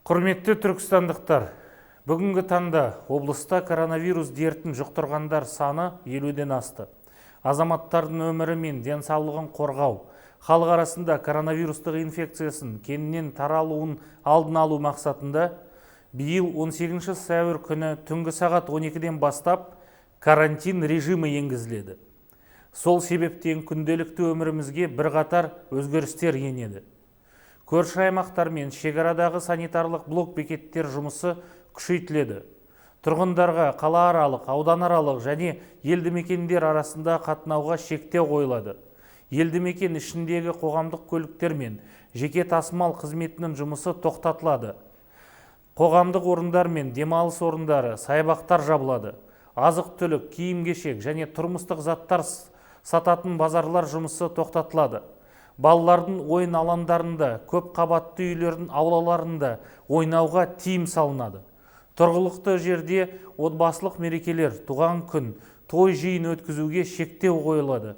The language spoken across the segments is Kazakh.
Құрметті түркістандықтар, бүгінгі таңда облыста коронавирус дертін жұқтырғандар саны 50-ден асты. Азаматтардың өмірі мен денсаулығын қорғау, халық арасында коронавирустық инфекциясын кеңінен таралуын алдын алу мақсатында биыл 18 сәуір күні түнгі сағат 12-ден бастап карантин режимі енгізіледі. Сол себептен күнделікті өмірімізге бірқатар өзгерістер енеді. Көрші аймақтар мен шекарадағы санитарлық блок бекеттер жұмысы күшейтіледі. Тұрғындарға қалааралық, ауданаралық және елді мекендер арасында қатынауға шектеу қойылады. Елді мекен ішіндегі қоғамдық көліктер мен жеке тасымал қызметінің жұмысы тоқтатылады. Қоғамдық орындар мен демалыс орындары, саябақтар жабылады. Азық-түлік, киім-кешек және тұрмыстық заттар сататын базарлар жұмысы тоқтатылады. Балалардың ойын алаңдарында, көп қабатты үйлердің аулаларында ойнауға тыйым салынады. Тұрғылықты жерде отбасылық мерекелер, туған күн, той жиын өткізуге шектеу қойылады.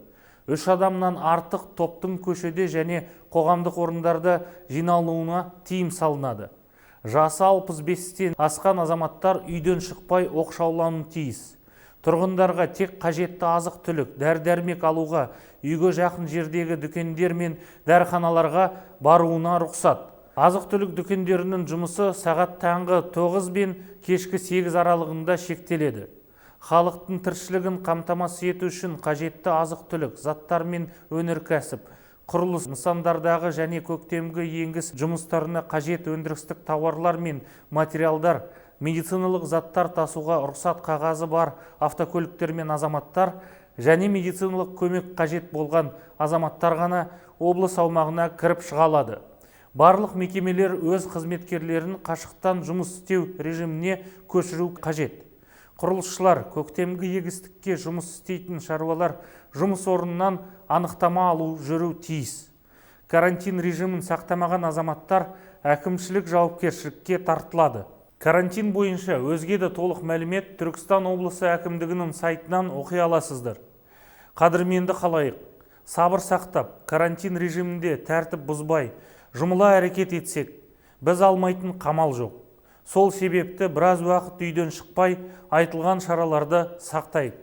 3 адамнан артық топтың көшеде және қоғамдық орындарда жиналуына тыйым салынады. Жасы 65-тен асқан азаматтар үйден шықпай оқшаулануы тиіс. Тұрғындарға тек қажетті азық-түлік, дәрі-дәрмек алуға, үйге жақын жердегі дүкендер мен дәріханаларға баруына рұқсат. Азық-түлік дүкендерінің жұмысы сағат таңғы 9 бен кешкі 8 аралығында шектеледі. Халықтың тіршілігін қамтамасыз ету үшін қажетті азық-түлік, заттар мен өнеркәсіп, құрылыс нысандардағы және көктемгі еңгіс жұмыстарына қажет өндірістік тауарлар мен материалдар, медициналық заттар тасуға рұқсат қағазы бар автокөліктер мен азаматтар және медициналық көмек қажет болған азаматтар ғана облыс аумағына кіріп шыға алады. Барлық мекемелер өз қызметкерлерін қашықтан жұмыс істеу режиміне көшіру қажет. Құрылысшылар, көктемгі егістікке жұмыс істейтін шаруалар жұмыс орнынан анықтама алу жүру тиіс. Карантин режимін сақтамаған азаматтар әкімшілік жауапкершілікке тартылады. Карантин бойынша өзге де толық мәлімет Түркістан облысы әкімдігінің сайтынан оқи аласыздар. Қадірменді халайық, сабыр сақтап, карантин режимінде тәртіп бұзбай, жұмыла әрекет етсек, біз алмайтын қамал жоқ. Сол себепті біраз уақыт үйден шықпай, айтылған шараларды сақтайық.